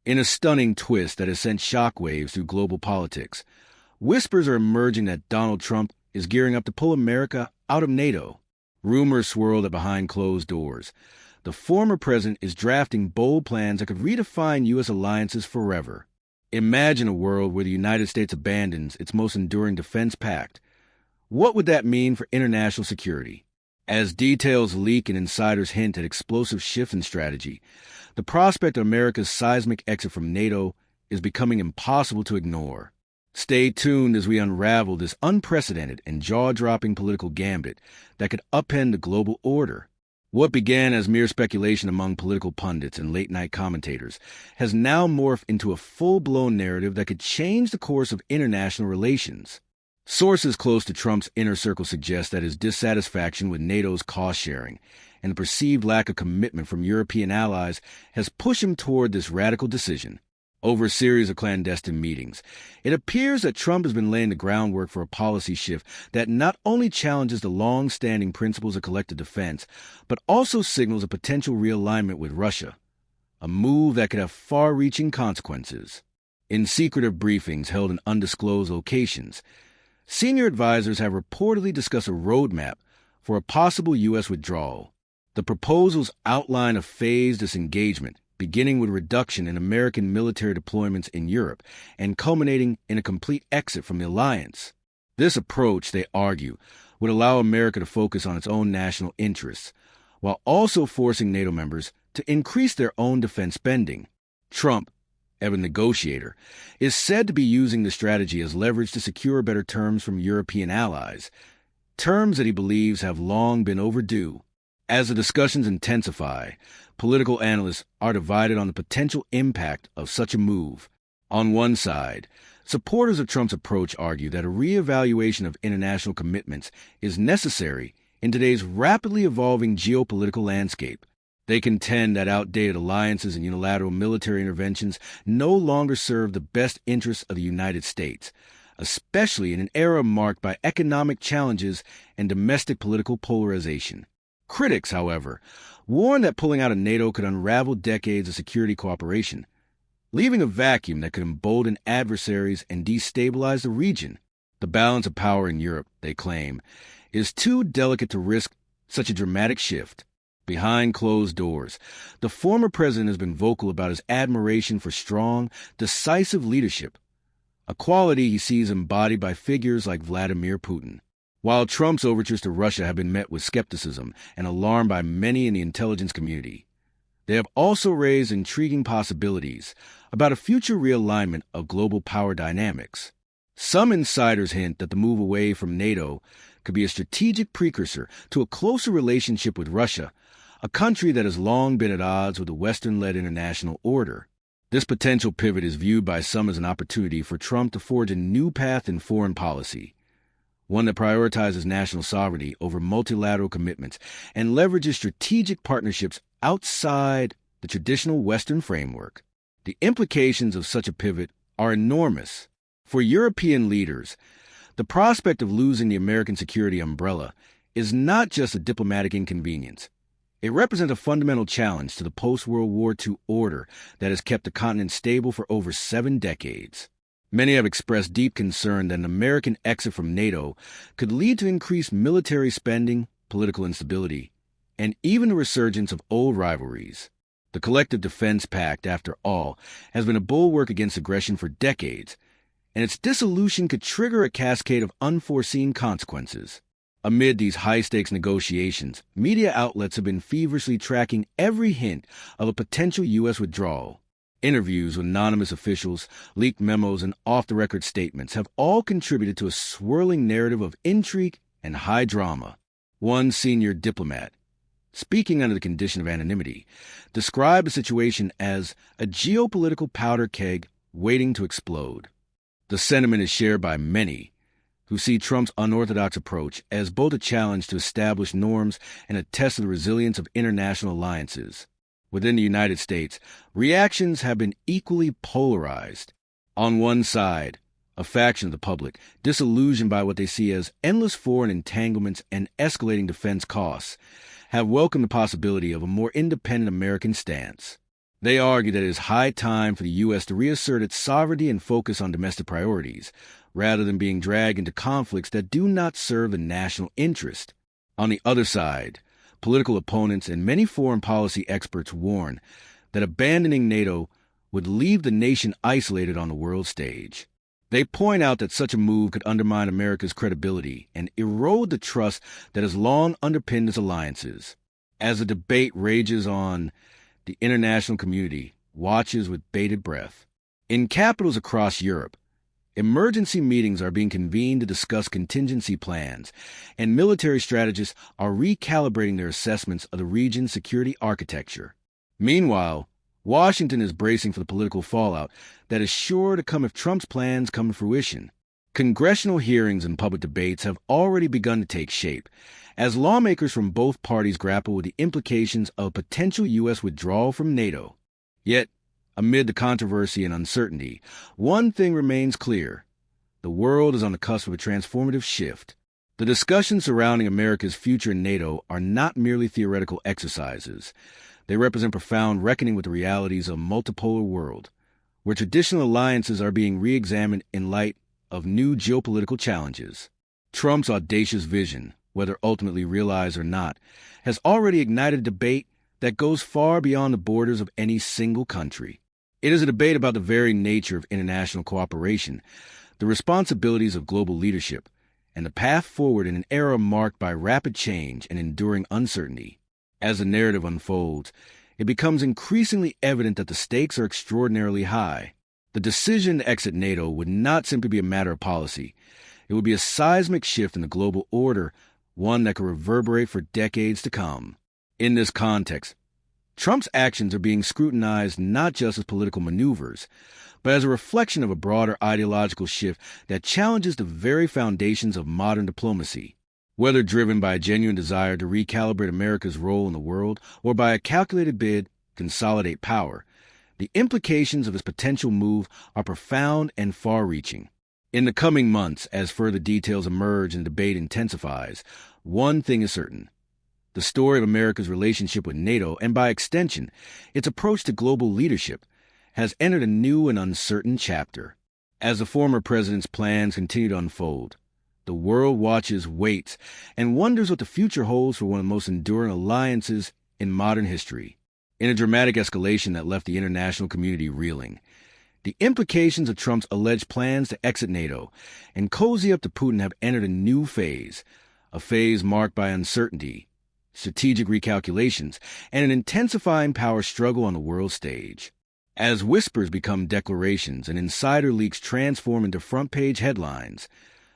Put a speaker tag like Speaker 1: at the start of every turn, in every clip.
Speaker 1: In a stunning twist that has sent shockwaves through global politics, whispers are emerging that Donald Trump is gearing up to pull America out of NATO. Rumors swirl that behind closed doors, the former president is drafting bold plans that could redefine U.S. alliances forever. Imagine a world where the United States abandons its most enduring defense pact. What would that mean for international security? As details leak and insiders hint at explosive shifts in strategy, the prospect of America's seismic exit from NATO is becoming impossible to ignore. Stay tuned as we unravel this unprecedented and jaw-dropping political gambit that could upend the global order. What began as mere speculation among political pundits and late-night commentators has now morphed into a full-blown narrative that could change the course of international relations. Sources close to Trump's inner circle suggest that his dissatisfaction with NATO's cost-sharing and the perceived lack of commitment from European allies has pushed him toward this radical decision. Over a series of clandestine meetings, it appears that Trump has been laying the groundwork for a policy shift that not only challenges the long-standing principles of collective defense, but also signals a potential realignment with Russia, a move that could have far-reaching consequences. In secretive briefings held in undisclosed locations, senior advisors have reportedly discussed a roadmap for a possible U.S. withdrawal. The proposals outline a phased disengagement, beginning with reduction in American military deployments in Europe and culminating in a complete exit from the alliance. This approach, they argue, would allow America to focus on its own national interests, while also forcing NATO members to increase their own defense spending. Trump, ever negotiator, is said to be using the strategy as leverage to secure better terms from European allies, terms that he believes have long been overdue. As the discussions intensify, political analysts are divided on the potential impact of such a move. On one side, supporters of Trump's approach argue that a reevaluation of international commitments is necessary in today's rapidly evolving geopolitical landscape. They contend that outdated alliances and unilateral military interventions no longer serve the best interests of the United States, especially in an era marked by economic challenges and domestic political polarization. Critics, however, warn that pulling out of NATO could unravel decades of security cooperation, leaving a vacuum that could embolden adversaries and destabilize the region. The balance of power in Europe, they claim, is too delicate to risk such a dramatic shift. Behind closed doors, the former president has been vocal about his admiration for strong, decisive leadership, a quality he sees embodied by figures like Vladimir Putin. While Trump's overtures to Russia have been met with skepticism and alarm by many in the intelligence community, they have also raised intriguing possibilities about a future realignment of global power dynamics. Some insiders hint that the move away from NATO could be a strategic precursor to a closer relationship with Russia, a country that has long been at odds with the Western-led international order. This potential pivot is viewed by some as an opportunity for Trump to forge a new path in foreign policy, one that prioritizes national sovereignty over multilateral commitments and leverages strategic partnerships outside the traditional Western framework. The implications of such a pivot are enormous. For European leaders, the prospect of losing the American security umbrella is not just a diplomatic inconvenience. It represents a fundamental challenge to the post-World War II order that has kept the continent stable for over 7 decades. Many have expressed deep concern that an American exit from NATO could lead to increased military spending, political instability, and even the resurgence of old rivalries. The Collective Defense Pact, after all, has been a bulwark against aggression for decades, and its dissolution could trigger a cascade of unforeseen consequences. Amid these high-stakes negotiations, media outlets have been feverishly tracking every hint of a potential U.S. withdrawal. Interviews with anonymous officials, leaked memos, and off-the-record statements have all contributed to a swirling narrative of intrigue and high drama. One senior diplomat, speaking under the condition of anonymity, described the situation as a geopolitical powder keg waiting to explode. The sentiment is shared by many, who see Trump's unorthodox approach as both a challenge to established norms and a test of the resilience of international alliances. Within the United States, reactions have been equally polarized. On one side, a faction of the public, disillusioned by what they see as endless foreign entanglements and escalating defense costs, have welcomed the possibility of a more independent American stance. They argue that it is high time for the U.S. to reassert its sovereignty and focus on domestic priorities, rather than being dragged into conflicts that do not serve the national interest. On the other side, political opponents and many foreign policy experts warn that abandoning NATO would leave the nation isolated on the world stage. They point out that such a move could undermine America's credibility and erode the trust that has long underpinned its alliances. As the debate rages on, the international community watches with bated breath. In capitals across Europe, emergency meetings are being convened to discuss contingency plans, and military strategists are recalibrating their assessments of the region's security architecture. Meanwhile, Washington is bracing for the political fallout that is sure to come if Trump's plans come to fruition. Congressional hearings and public debates have already begun to take shape, as lawmakers from both parties grapple with the implications of a potential U.S. withdrawal from NATO. Yet, amid the controversy and uncertainty, one thing remains clear. The world is on the cusp of a transformative shift. The discussions surrounding America's future in NATO are not merely theoretical exercises. They represent profound reckoning with the realities of a multipolar world, where traditional alliances are being re-examined in light of new geopolitical challenges. Trump's audacious vision, whether ultimately realized or not, has already ignited a debate that goes far beyond the borders of any single country. It is a debate about the very nature of international cooperation, the responsibilities of global leadership, and the path forward in an era marked by rapid change and enduring uncertainty. As the narrative unfolds, it becomes increasingly evident that the stakes are extraordinarily high. The decision to exit NATO would not simply be a matter of policy. It would be a seismic shift in the global order, one that could reverberate for decades to come. In this context, Trump's actions are being scrutinized not just as political maneuvers, but as a reflection of a broader ideological shift that challenges the very foundations of modern diplomacy. Whether driven by a genuine desire to recalibrate America's role in the world or by a calculated bid to consolidate power, the implications of his potential move are profound and far-reaching. In the coming months, as further details emerge and the debate intensifies, one thing is certain. The story of America's relationship with NATO, and by extension, its approach to global leadership, has entered a new and uncertain chapter. As the former president's plans continue to unfold, the world watches, waits, and wonders what the future holds for one of the most enduring alliances in modern history. In a dramatic escalation that left the international community reeling, the implications of Trump's alleged plans to exit NATO and cozy up to Putin have entered a new phase, a phase marked by uncertainty, strategic recalculations, and an intensifying power struggle on the world stage. As whispers become declarations and insider leaks transform into front-page headlines,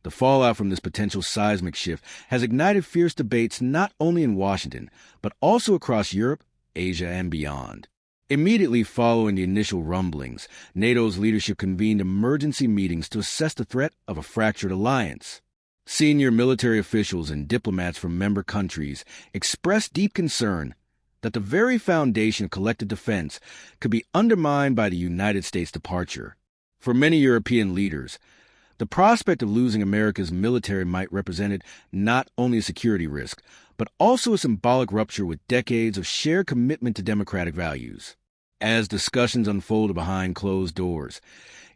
Speaker 1: the fallout from this potential seismic shift has ignited fierce debates not only in Washington, but also across Europe, Asia, and beyond. Immediately following the initial rumblings, NATO's leadership convened emergency meetings to assess the threat of a fractured alliance. Senior military officials and diplomats from member countries expressed deep concern that the very foundation of collective defense could be undermined by the United States' departure. For many European leaders, the prospect of losing America's military might represented not only a security risk, but also a symbolic rupture with decades of shared commitment to democratic values. As discussions unfolded behind closed doors,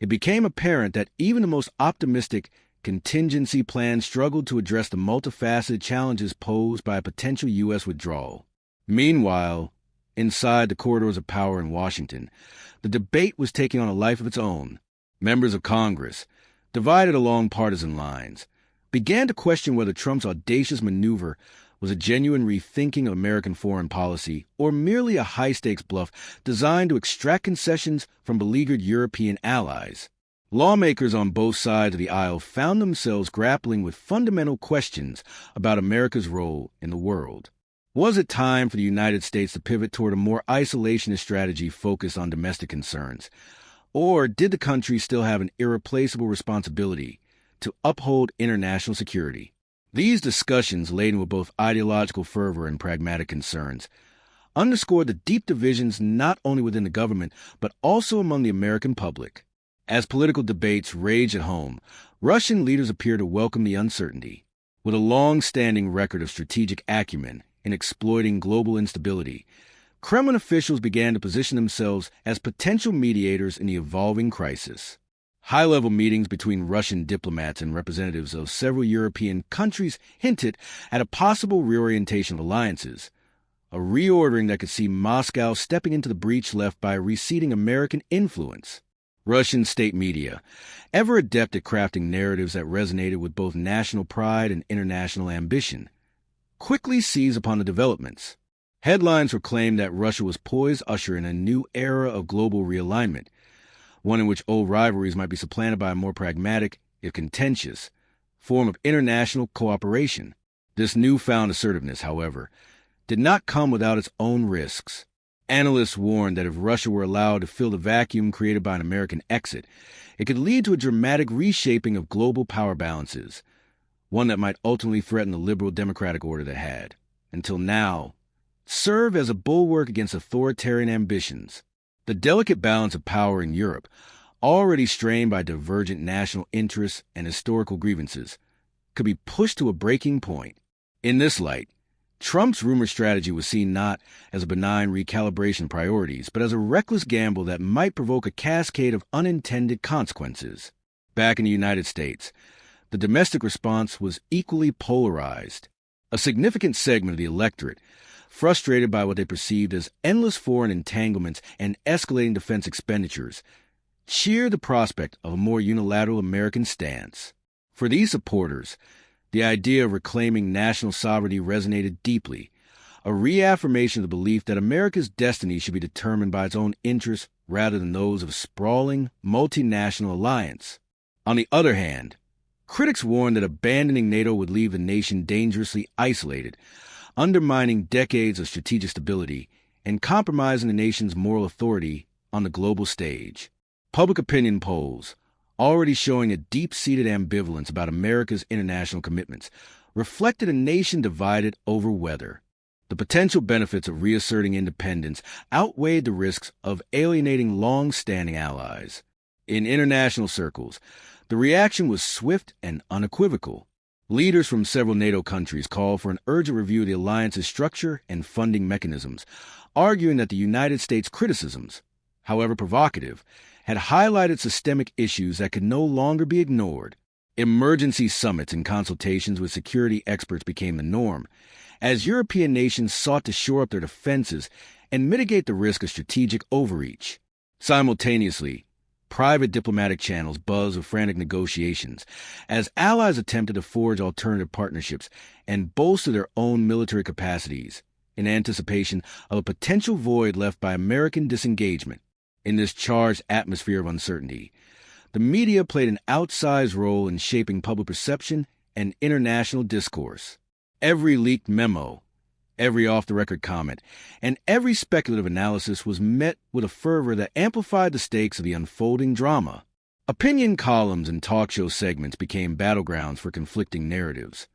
Speaker 1: it became apparent that even the most optimistic contingency plans struggled to address the multifaceted challenges posed by a potential U.S. withdrawal. Meanwhile, inside the corridors of power in Washington, the debate was taking on a life of its own. Members of Congress, divided along partisan lines, began to question whether Trump's audacious maneuver was a genuine rethinking of American foreign policy or merely a high-stakes bluff designed to extract concessions from beleaguered European allies. Lawmakers on both sides of the aisle found themselves grappling with fundamental questions about America's role in the world. Was it time for the United States to pivot toward a more isolationist strategy focused on domestic concerns? Or did the country still have an irreplaceable responsibility to uphold international security? These discussions, laden with both ideological fervor and pragmatic concerns, underscored the deep divisions not only within the government, but also among the American public. As political debates rage at home, Russian leaders appear to welcome the uncertainty. With a long-standing record of strategic acumen in exploiting global instability, Kremlin officials began to position themselves as potential mediators in the evolving crisis. High-level meetings between Russian diplomats and representatives of several European countries hinted at a possible reorientation of alliances, a reordering that could see Moscow stepping into the breach left by receding American influence. Russian state media, ever adept at crafting narratives that resonated with both national pride and international ambition, quickly seized upon the developments. Headlines proclaimed that Russia was poised to usher in a new era of global realignment, one in which old rivalries might be supplanted by a more pragmatic, if contentious, form of international cooperation. This newfound assertiveness, however, did not come without its own risks. Analysts warned that if Russia were allowed to fill the vacuum created by an American exit, it could lead to a dramatic reshaping of global power balances, one that might ultimately threaten the liberal democratic order that had, until now, served as a bulwark against authoritarian ambitions. The delicate balance of power in Europe, already strained by divergent national interests and historical grievances, could be pushed to a breaking point. In this light, Trump's rumor strategy was seen not as a benign recalibration of priorities, but as a reckless gamble that might provoke a cascade of unintended consequences. Back in the United States, the domestic response was equally polarized. A significant segment of the electorate, frustrated by what they perceived as endless foreign entanglements and escalating defense expenditures, cheered the prospect of a more unilateral American stance. For these supporters, the idea of reclaiming national sovereignty resonated deeply, a reaffirmation of the belief that America's destiny should be determined by its own interests rather than those of a sprawling, multinational alliance. On the other hand, critics warned that abandoning NATO would leave the nation dangerously isolated, undermining decades of strategic stability and compromising the nation's moral authority on the global stage. Public opinion polls, already showing a deep-seated ambivalence about America's international commitments, reflected a nation divided over whether. The potential benefits of reasserting independence outweighed the risks of alienating long-standing allies. In international circles, the reaction was swift and unequivocal. Leaders from several NATO countries called for an urgent review of the alliance's structure and funding mechanisms, arguing that the United States' criticisms, however provocative, had highlighted systemic issues that could no longer be ignored. Emergency summits and consultations with security experts became the norm, as European nations sought to shore up their defenses and mitigate the risk of strategic overreach. Simultaneously, private diplomatic channels buzzed with frantic negotiations, as allies attempted to forge alternative partnerships and bolster their own military capacities, in anticipation of a potential void left by American disengagement. In this charged atmosphere of uncertainty, the media played an outsized role in shaping public perception and international discourse. Every leaked memo, every off-the-record comment, and every speculative analysis was met with a fervor that amplified the stakes of the unfolding drama. Opinion columns and talk show segments became battlegrounds for conflicting narratives.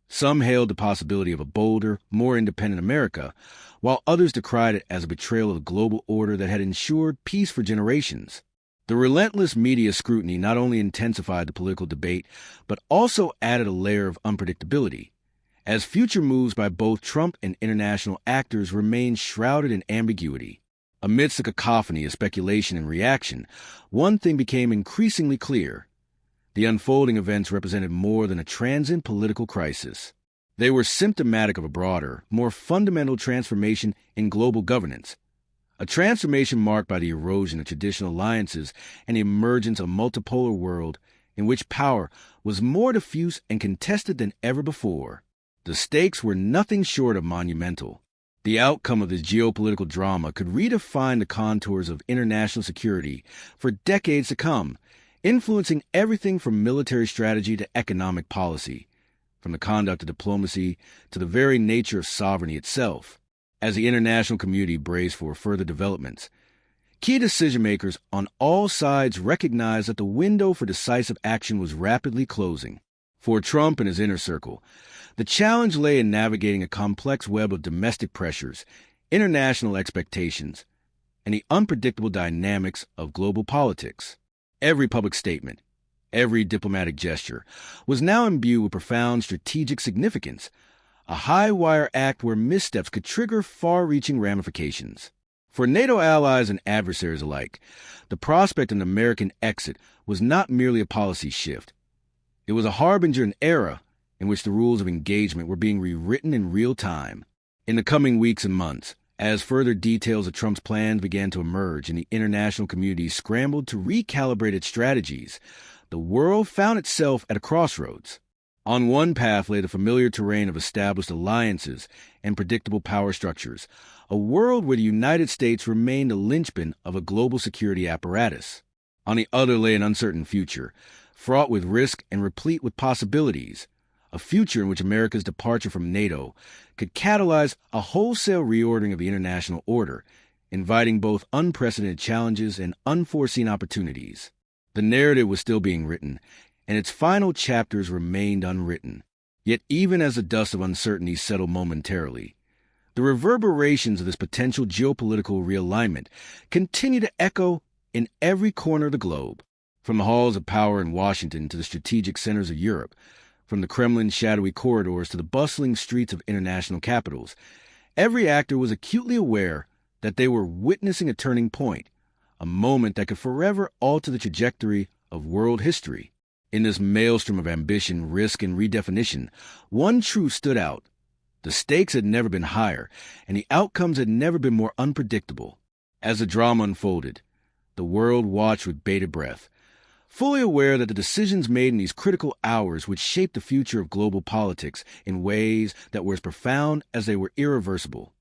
Speaker 1: Some hailed the possibility of a bolder, more independent America, while others decried it as a betrayal of the global order that had ensured peace for generations. The relentless media scrutiny not only intensified the political debate, but also added a layer of unpredictability, as future moves by both Trump and international actors remained shrouded in ambiguity. Amidst the cacophony of speculation and reaction, one thing became increasingly clear. The unfolding events represented more than a transient political crisis. They were symptomatic of a broader, more fundamental transformation in global governance, a transformation marked by the erosion of traditional alliances and the emergence of a multipolar world in which power was more diffuse and contested than ever before. The stakes were nothing short of monumental. The outcome of this geopolitical drama could redefine the contours of international security for decades to come, influencing everything from military strategy to economic policy, from the conduct of diplomacy to the very nature of sovereignty itself. As the international community braced for further developments, key decision-makers on all sides recognized that the window for decisive action was rapidly closing. For Trump and his inner circle, the challenge lay in navigating a complex web of domestic pressures, international expectations, and the unpredictable dynamics of global politics. Every public statement, every diplomatic gesture, was now imbued with profound strategic significance, a high-wire act where missteps could trigger far-reaching ramifications. For NATO allies and adversaries alike, the prospect of an American exit was not merely a policy shift. It was a harbinger of an era in which the rules of engagement were being rewritten in real time. In the coming weeks and months, as further details of Trump's plans began to emerge and the international community scrambled to recalibrate its strategies, the world found itself at a crossroads. On one path lay the familiar terrain of established alliances and predictable power structures, a world where the United States remained the linchpin of a global security apparatus. On the other lay an uncertain future, fraught with risk and replete with possibilities, a future in which America's departure from NATO could catalyze a wholesale reordering of the international order, inviting both unprecedented challenges and unforeseen opportunities. The narrative was still being written, and its final chapters remained unwritten. Yet even as the dust of uncertainty settled momentarily, the reverberations of this potential geopolitical realignment continue to echo in every corner of the globe, from the halls of power in Washington to the strategic centers of Europe, from the Kremlin's shadowy corridors to the bustling streets of international capitals. Every actor was acutely aware that they were witnessing a turning point, a moment that could forever alter the trajectory of world history. In this maelstrom of ambition, risk, and redefinition, one truth stood out. The stakes had never been higher, and the outcomes had never been more unpredictable. As the drama unfolded, the world watched with bated breath, fully aware that the decisions made in these critical hours would shape the future of global politics in ways that were as profound as they were irreversible.